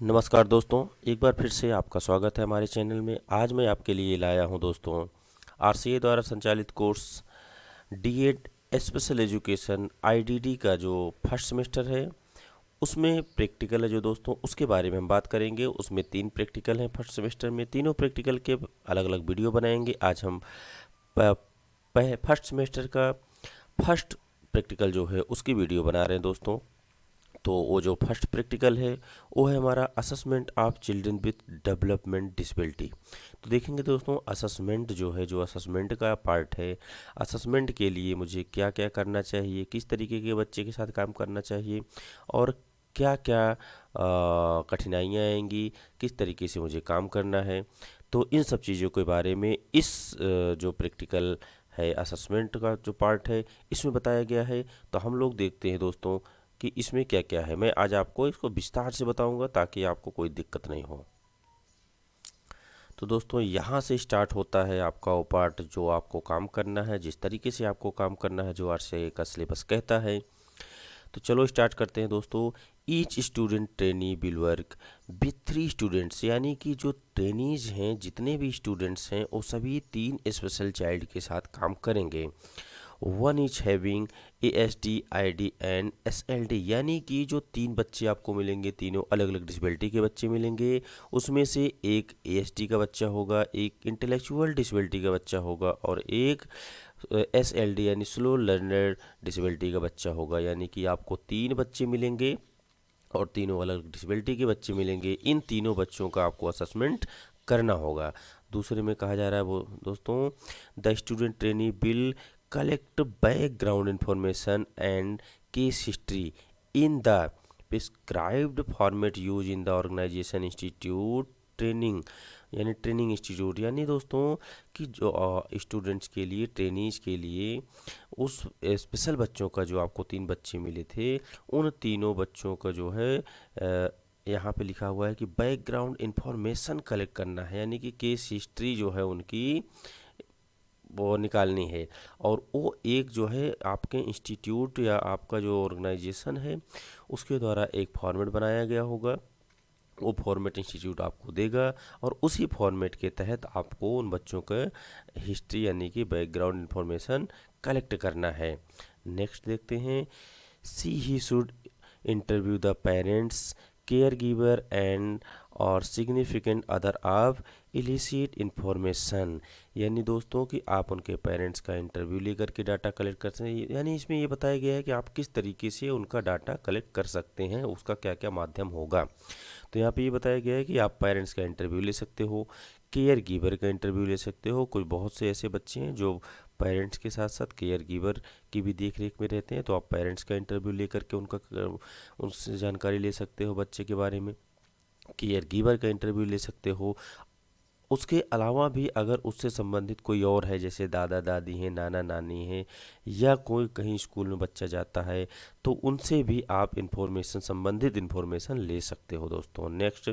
नमस्कार दोस्तों, एक बार फिर से आपका स्वागत है हमारे चैनल में। आज मैं आपके लिए लाया हूं दोस्तों आरसीए द्वारा संचालित course DEd special education IDD का जो फर्स्ट सेमेस्टर है उसमें प्रैक्टिकल है जो दोस्तों, उसके बारे में हम बात करेंगे। उसमें 3 प्रैक्टिकल हैं फर्स्ट सेमेस्टर में। तीनों प्रैक्टिकल के अलग अलग वीडियो बनाएंगे। आज हम फर्स्ट सेमेस्टर का फर्स्ट प्रैक्टिकल जो है उसकी वीडियो बना रहे हैं दोस्तों। तो वो जो फर्स्ट प्रैक्टिकल है वो है हमारा assessment of children with development disability. तो देखेंगे दोस्तों, असेसमेंट जो है, जो असेसमेंट का पार्ट है, असेसमेंट के लिए मुझे क्या क्या करना चाहिए, किस तरीके के बच्चे के साथ काम करना चाहिए और क्या क्या कठिनाइयाँ आएंगी, किस तरीके से मुझे काम करना है। तो इन सब चीज़ों के बारे में इस जो प्रैक्टिकल है, असेसमेंट का जो पार्ट है, इसमें बताया गया है। तो हम लोग देखते हैं दोस्तों कि इसमें क्या क्या है। मैं आज आपको इसको विस्तार से बताऊंगा ताकि आपको कोई दिक्कत नहीं हो। तो दोस्तों, यहाँ से स्टार्ट होता है आपका वो पार्ट जो आपको काम करना है, जिस तरीके से आपको काम करना है, जो आरसीए का सिलेबस कहता है। तो चलो स्टार्ट करते हैं दोस्तों। Each student trainee will work with 3 students, यानी कि जो ट्रेनीज हैं, जितने भी स्टूडेंट्स हैं, वो सभी 3 स्पेशल चाइल्ड के साथ काम करेंगे। One etch having ASD, ID and SLD, यानी कि जो 3 बच्चे आपको मिलेंगे, तीनों अलग अलग डिसेबिलिटी के बच्चे मिलेंगे। उसमें से एक ASD का बच्चा होगा, एक इंटेलेक्चुअल डिसेबिलिटी का बच्चा होगा और एक SLD यानी स्लो लर्नर डिसेबिलिटी का बच्चा होगा। यानी कि आपको 3 बच्चे मिलेंगे और तीनों अलग डिसेबिलिटी के बच्चे मिलेंगे। इन तीनों बच्चों का आपको असेसमेंट करना होगा। दूसरे में कहा जा रहा है वो दोस्तों, the student trainee will collect background information and case history in the prescribed format use in the organisation institute training, यानी ट्रेनिंग इंस्टीट्यूट। यानी दोस्तों कि जो स्टूडेंट्स के लिए, ट्रेनीज के लिए, उस स्पेशल बच्चों का जो आपको 3 बच्चे मिले थे, उन तीनों बच्चों का जो है यहाँ पे लिखा हुआ है कि बैकग्राउंड इंफॉर्मेशन कलेक्ट करना है, यानी कि केस हिस्ट्री जो है उनकी वो निकालनी है। और वो एक जो है आपके इंस्टीट्यूट या आपका जो ऑर्गेनाइजेशन है उसके द्वारा एक फॉर्मेट बनाया गया होगा। वो फॉर्मेट इंस्टीट्यूट आपको देगा और उसी फॉर्मेट के तहत आपको उन बच्चों का हिस्ट्री यानी कि बैकग्राउंड इंफॉर्मेशन कलेक्ट करना है। नेक्स्ट देखते हैं, she he should interview the parents, caregiver and और significant other of elicit information, यानी दोस्तों कि आप उनके पेरेंट्स का इंटरव्यू लेकर के डाटा कलेक्ट कर सकते हैं। यानी इसमें ये बताया गया है कि आप किस तरीके से उनका डाटा कलेक्ट कर सकते हैं, उसका क्या क्या माध्यम होगा। तो यहाँ पे ये बताया गया है कि आप पेरेंट्स का इंटरव्यू ले सकते हो, केयर गिवर का इंटरव्यू ले सकते हो। कुछ बहुत से ऐसे बच्चे हैं जो पेरेंट्स के साथ साथ केयर गिवर की भी देख रेख में रहते हैं, तो आप पेरेंट्स का इंटरव्यू लेकर के उनसे जानकारी ले सकते हो बच्चे के बारे में। केयर गिवर का इंटरव्यू ले सकते हो। उसके अलावा भी अगर उससे संबंधित कोई और है, जैसे दादा दादी हैं, नाना नानी हैं, या कोई कहीं स्कूल में बच्चा जाता है, तो उनसे भी आप इंफॉर्मेशन, संबंधित इंफॉर्मेशन ले सकते हो दोस्तों। Next,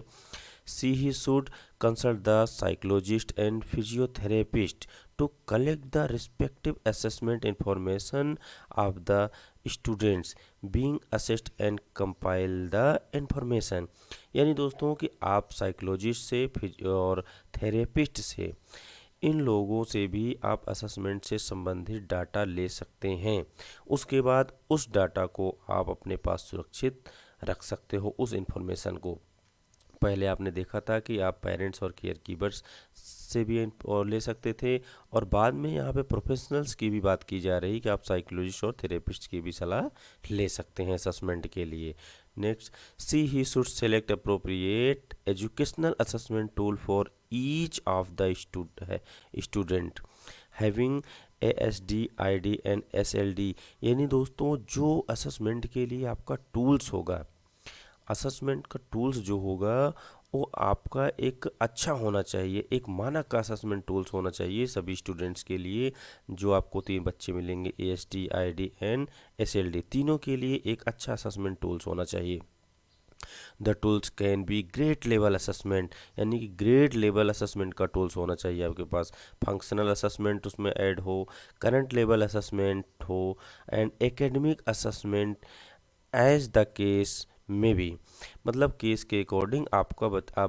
she he should consult the psychologist and physiotherapist to collect the respective assessment information of the students being assessed and compile the information, यानी दोस्तों कि आप साइकोलॉजिस्ट से और थेरेपिस्ट से, इन लोगों से भी आप असेसमेंट से संबंधित डाटा ले सकते हैं। उसके बाद उस डाटा को आप अपने पास सुरक्षित रख सकते हो, उस इंफॉर्मेशन को। पहले आपने देखा था कि आप पेरेंट्स और केयर गिवर्स से भी और ले सकते थे, और बाद में यहाँ पे प्रोफेशनल्स की भी बात की जा रही कि आप साइकोलॉजिस्ट और थेरेपिस्ट की भी सलाह ले सकते हैं असेसमेंट के लिए। Next, she he should select appropriate educational assessment tool for each of the student having ASD, ID and SLD, यानी दोस्तों जो असेसमेंट के लिए आपका टूल्स होगा, असेसमेंट का टूल्स जो होगा वो आपका एक अच्छा होना चाहिए, एक मानक का असेसमेंट टूल्स होना चाहिए सभी स्टूडेंट्स के लिए। जो आपको 3 बच्चे मिलेंगे, ASD, ID एंड SLD, तीनों के लिए एक अच्छा असेसमेंट टूल्स होना चाहिए। The tools can be grade level assessment, यानी कि ग्रेड लेवल असेसमेंट का टूल्स होना चाहिए आपके पास। फंक्शनल असेसमेंट उसमें ऐड हो, करंट लेवल असेसमेंट हो and academic assessment as the case में भी, मतलब केस के अकॉर्डिंग आप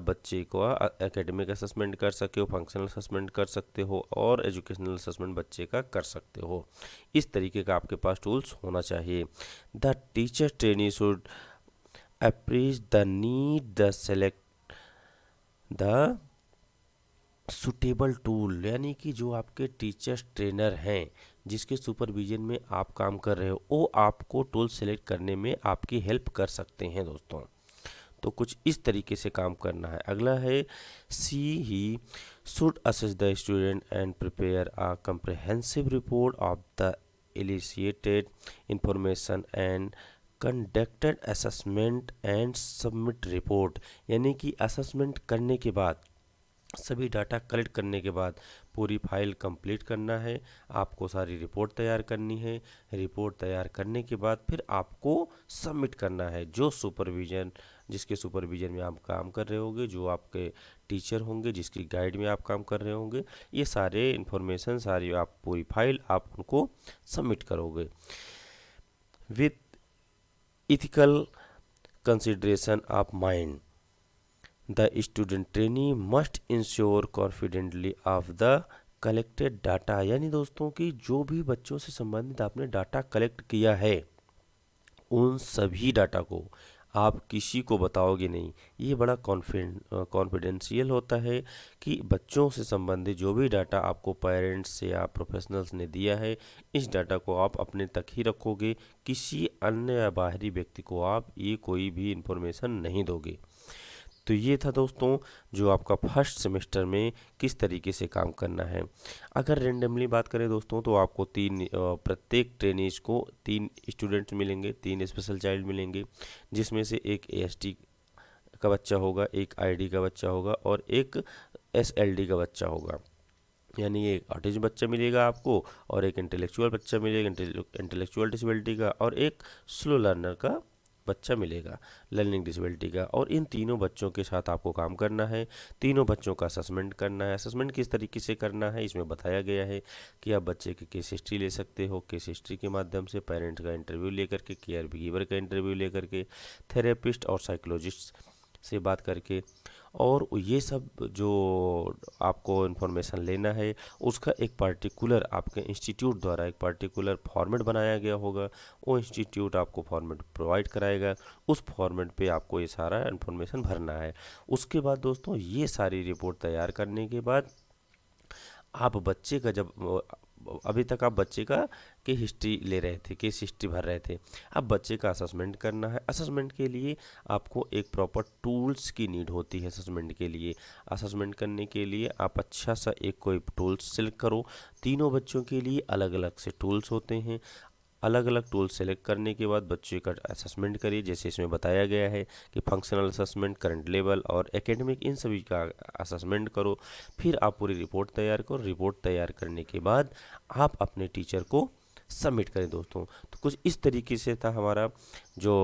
बच्चे को एकेडमिक असेसमेंट कर सके हो, फंक्शनल असेसमेंट कर सकते हो और एजुकेशनल असेसमेंट बच्चे का कर सकते हो। इस तरीके का आपके पास टूल्स होना चाहिए। The teacher trainee should approach the need the select the suitable tool, यानी कि जो आपके टीचर्स ट्रेनर हैं जिसके सुपरविजन में आप काम कर रहे हो, वो आपको टूल सेलेक्ट करने में आपकी हेल्प कर सकते हैं दोस्तों। तो कुछ इस तरीके से काम करना है। अगला है she he should assess the student and prepare a comprehensive report of the elicited information and conducted assessment and submit report, यानी कि असेसमेंट करने के बाद, सभी डाटा कलेक्ट करने के बाद पूरी फाइल कंप्लीट करना है, आपको सारी रिपोर्ट तैयार करनी है। रिपोर्ट तैयार करने के बाद फिर आपको सबमिट करना है जिसके सुपरविजन में आप काम कर रहे होंगे, जो आपके टीचर होंगे जिसकी गाइड में आप काम कर रहे होंगे। ये सारे इन्फॉर्मेशन, सारी आप पूरी फाइल आप उनको सबमिट करोगे with ethical consideration of mind. The student trainee must ensure confidently of the collected data, यानी दोस्तों कि जो भी बच्चों से संबंधित आपने डाटा कलेक्ट किया है उन सभी डाटा को आप किसी को बताओगे नहीं। ये बड़ा कॉन्फिडेंशियल होता है कि बच्चों से संबंधित जो भी डाटा आपको पेरेंट्स या प्रोफेशनल्स ने दिया है, इस डाटा को आप अपने तक ही रखोगे, किसी अन्य या बाहरी व्यक्ति को आप ये कोई भी इंफॉर्मेशन नहीं दोगे। तो ये था दोस्तों जो आपका फर्स्ट सेमेस्टर में किस तरीके से काम करना है। अगर रेंडमली बात करें दोस्तों तो आपको प्रत्येक ट्रेनीज को 3 स्टूडेंट्स मिलेंगे, 3 स्पेशल चाइल्ड मिलेंगे, जिसमें से एक AST का बच्चा होगा, एक ID का बच्चा होगा और एक SLD का बच्चा होगा। यानी एक ऑटिज्म बच्चा मिलेगा आपको और एक इंटेलेक्चुअल बच्चा मिलेगा, इंटेलेक्चुअल डिसेबिलिटी का, और एक स्लो लर्नर का बच्चा मिलेगा, लर्निंग डिसेबिलिटी का। और इन तीनों बच्चों के साथ आपको काम करना है, तीनों बच्चों का असेसमेंट करना है। असेसमेंट किस तरीके से करना है इसमें बताया गया है कि आप बच्चे की केस हिस्ट्री ले सकते हो, केस हिस्ट्री के माध्यम से पेरेंट्स का इंटरव्यू लेकर के, केयर गिवर का इंटरव्यू लेकर के, थेरेपिस्ट और साइकोलॉजिस्ट से बात करके, और ये सब जो आपको इन्फॉर्मेशन लेना है उसका एक पार्टिकुलर आपके इंस्टीट्यूट द्वारा एक पार्टिकुलर फॉर्मेट बनाया गया होगा। वो इंस्टीट्यूट आपको फॉर्मेट प्रोवाइड कराएगा, उस फॉर्मेट पे आपको ये सारा इन्फॉर्मेशन भरना है। उसके बाद दोस्तों ये सारी रिपोर्ट तैयार करने के बाद आप बच्चे का अभी तक आप बच्चे का के हिस्ट्री ले रहे थे, केस हिस्ट्री भर रहे थे, अब बच्चे का असेसमेंट करना है। असेसमेंट के लिए आपको एक प्रॉपर टूल्स की नीड होती है। असेसमेंट के लिए, असेसमेंट करने के लिए आप अच्छा सा एक कोई टूल्स सेलेक्ट करो। तीनों बच्चों के लिए अलग अलग से टूल्स होते हैं। अलग अलग टूल सेलेक्ट करने के बाद बच्चे का असेसमेंट करिए, जैसे इसमें बताया गया है कि फंक्शनल असेसमेंट, करंट लेवल और एकेडमिक, इन सभी का असेसमेंट करो। फिर आप पूरी रिपोर्ट तैयार करो। रिपोर्ट तैयार करने के बाद आप अपने टीचर को सबमिट करें दोस्तों। तो कुछ इस तरीके से था हमारा जो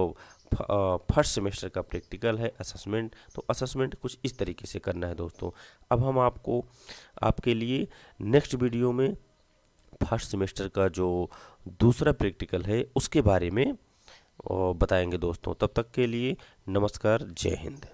फर्स्ट सेमेस्टर का प्रैक्टिकल है असेसमेंट। तो असेसमेंट कुछ इस तरीके से करना है दोस्तों। अब हम आपके लिए नेक्स्ट वीडियो में फर्स्ट सेमेस्टर का जो दूसरा प्रैक्टिकल है उसके बारे में बताएंगे दोस्तों। तब तक के लिए नमस्कार, जय हिंद।